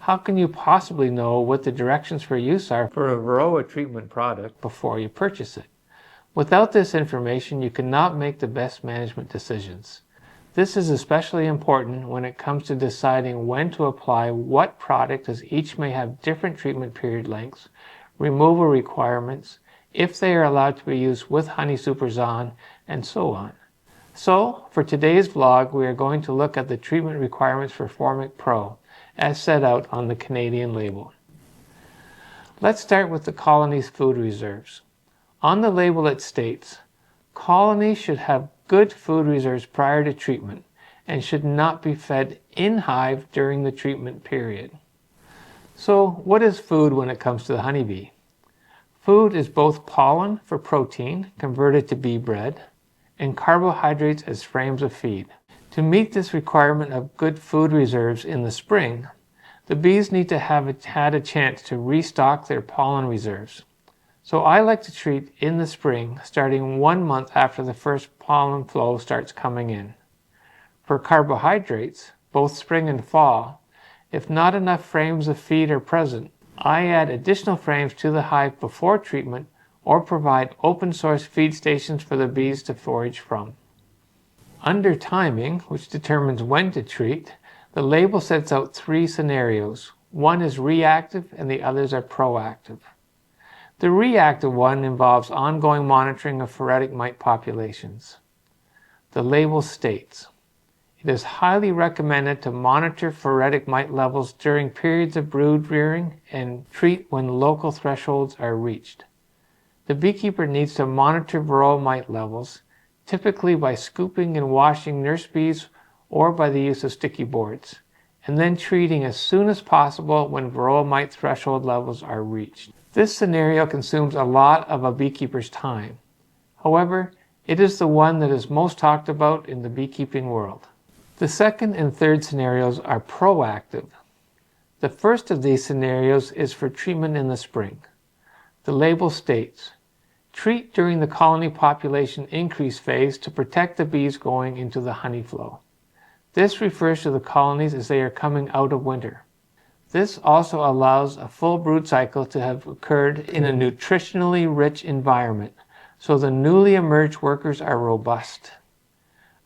how can you possibly know what the directions for use are for a Varroa treatment product before you purchase it? Without this information, you cannot make the best management decisions. This is especially important when it comes to deciding when to apply what product, as each may have different treatment period lengths, removal requirements, if they are allowed to be used with honey superzon, and so on. So, for today's vlog, we are going to look at the treatment requirements for Formic Pro, as set out on the Canadian label. Let's start with the colony's food reserves. On the label it states, colonies should have good food reserves prior to treatment and should not be fed in hive during the treatment period. So, what is food when it comes to the honeybee? Food is both pollen for protein, converted to bee bread, and carbohydrates as frames of feed. To meet this requirement of good food reserves in the spring, the bees need to have had a chance to restock their pollen reserves. So I like to treat in the spring, starting 1 month after the first pollen flow starts coming in. For carbohydrates, both spring and fall, if not enough frames of feed are present, I add additional frames to the hive before treatment or provide open source feed stations for the bees to forage from. Under timing, which determines when to treat, the label sets out 3 scenarios. One is reactive and the others are proactive. The reactive one involves ongoing monitoring of phoretic mite populations. The label states, it is highly recommended to monitor phoretic mite levels during periods of brood rearing and treat when local thresholds are reached. The beekeeper needs to monitor Varroa mite levels, typically by scooping and washing nurse bees or by the use of sticky boards, and then treating as soon as possible when Varroa mite threshold levels are reached. This scenario consumes a lot of a beekeeper's time. However, it is the one that is most talked about in the beekeeping world. The second and third scenarios are proactive. The first of these scenarios is for treatment in the spring. The label states, treat during the colony population increase phase to protect the bees going into the honey flow. This refers to the colonies as they are coming out of winter. This also allows a full brood cycle to have occurred in a nutritionally rich environment, so the newly emerged workers are robust.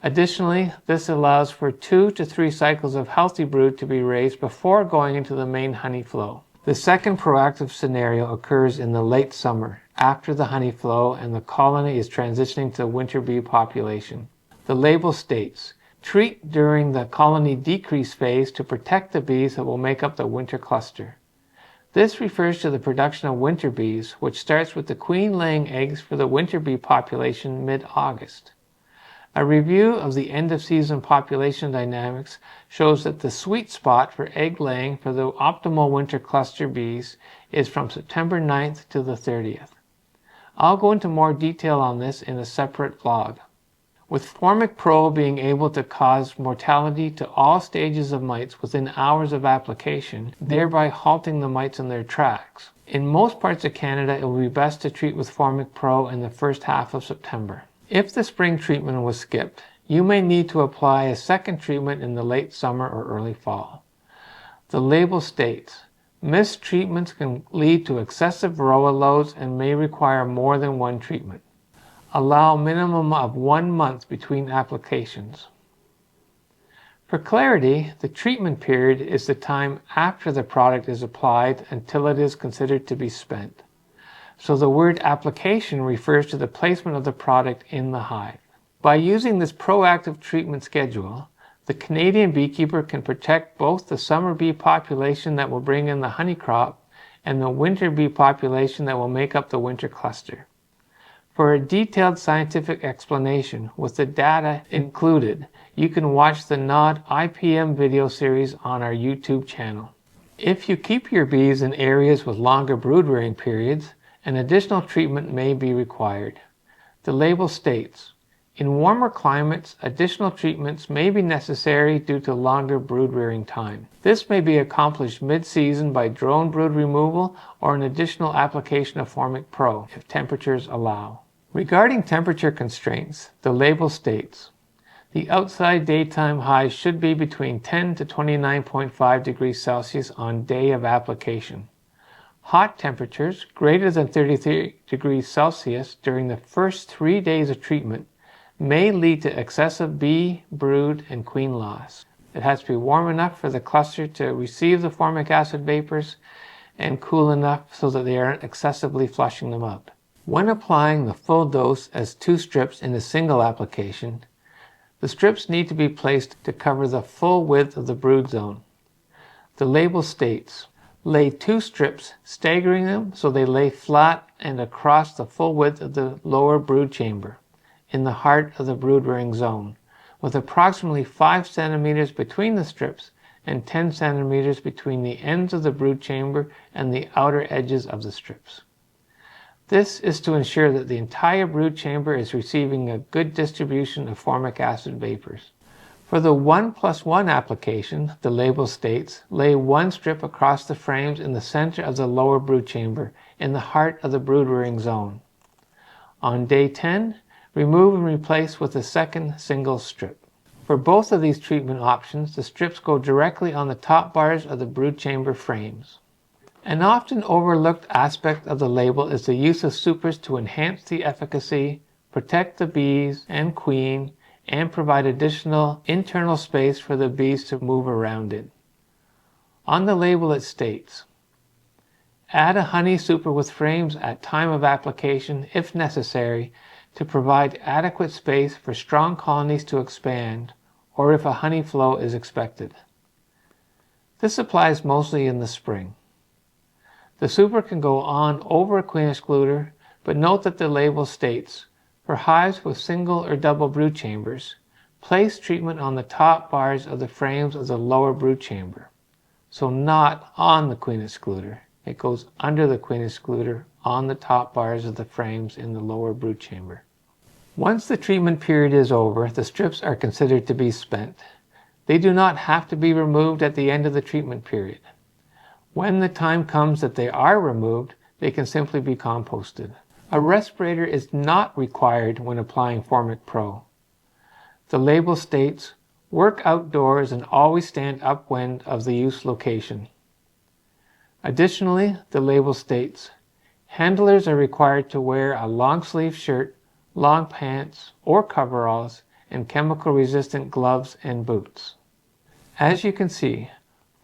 Additionally, this allows for 2 to 3 cycles of healthy brood to be raised before going into the main honey flow. The second proactive scenario occurs in the late summer, after the honey flow and the colony is transitioning to the winter bee population. The label states, treat during the colony decrease phase to protect the bees that will make up the winter cluster. This refers to the production of winter bees, which starts with the queen laying eggs for the winter bee population mid-August. A review of the end-of-season population dynamics shows that the sweet spot for egg laying for the optimal winter cluster bees is from September 9th to the 30th. I'll go into more detail on this in a separate vlog. With Formic Pro being able to cause mortality to all stages of mites within hours of application, thereby halting the mites in their tracks, in most parts of Canada it will be best to treat with Formic Pro in the first half of September. If the spring treatment was skipped, you may need to apply a second treatment in the late summer or early fall. The label states, missed treatments can lead to excessive Varroa loads and may require more than one treatment. Allow a minimum of 1 month between applications. For clarity, the treatment period is the time after the product is applied until it is considered to be spent. So the word application refers to the placement of the product in the hive. By using this proactive treatment schedule, the Canadian beekeeper can protect both the summer bee population that will bring in the honey crop and the winter bee population that will make up the winter cluster. For a detailed scientific explanation with the data included, you can watch the NOD IPM video series on our YouTube channel. If you keep your bees in areas with longer brood rearing periods, an additional treatment may be required. The label states, in warmer climates, additional treatments may be necessary due to longer brood rearing time. This may be accomplished mid-season by drone brood removal or an additional application of Formic Pro if temperatures allow. Regarding temperature constraints, the label states, The outside daytime high should be between 10 to 29.5 degrees Celsius on day of application. Hot temperatures greater than 33 degrees Celsius during the first 3 days of treatment may lead to excessive bee, brood, and queen loss. It has to be warm enough for the cluster to receive the formic acid vapors and cool enough so that they aren't excessively flushing them out. When applying the full dose as 2 strips in a single application, the strips need to be placed to cover the full width of the brood zone. The label states, lay 2 strips, staggering them so they lay flat and across the full width of the lower brood chamber, in the heart of the brood rearing zone, with approximately 5 centimeters between the strips and 10 centimeters between the ends of the brood chamber and the outer edges of the strips. This is to ensure that the entire brood chamber is receiving a good distribution of formic acid vapors. For the 1+1 application, the label states, lay 1 strip across the frames in the center of the lower brood chamber, in the heart of the brood rearing zone. On day 10, remove and replace with a second single strip. For both of these treatment options, the strips go directly on the top bars of the brood chamber frames. An often overlooked aspect of the label is the use of supers to enhance the efficacy, protect the bees and queen, and provide additional internal space for the bees to move around it. On the label it states, add a honey super with frames at time of application if necessary to provide adequate space for strong colonies to expand or if a honey flow is expected. This applies mostly in the spring. The super can go on over a queen excluder, but note that the label states, for hives with single or double brood chambers, place treatment on the top bars of the frames of the lower brood chamber. So not on the queen excluder. It goes under the queen excluder on the top bars of the frames in the lower brood chamber. Once the treatment period is over, the strips are considered to be spent. They do not have to be removed at the end of the treatment period. When the time comes that they are removed, they can simply be composted. A respirator is not required when applying Formic Pro. The label states, work outdoors and always stand upwind of the use location. Additionally, the label states, handlers are required to wear a long sleeve shirt, long pants or coveralls, and chemical-resistant gloves and boots. As you can see,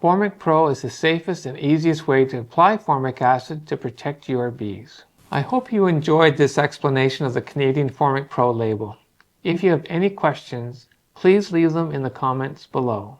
Formic Pro is the safest and easiest way to apply formic acid to protect your bees. I hope you enjoyed this explanation of the Canadian Formic Pro label. If you have any questions, please leave them in the comments below.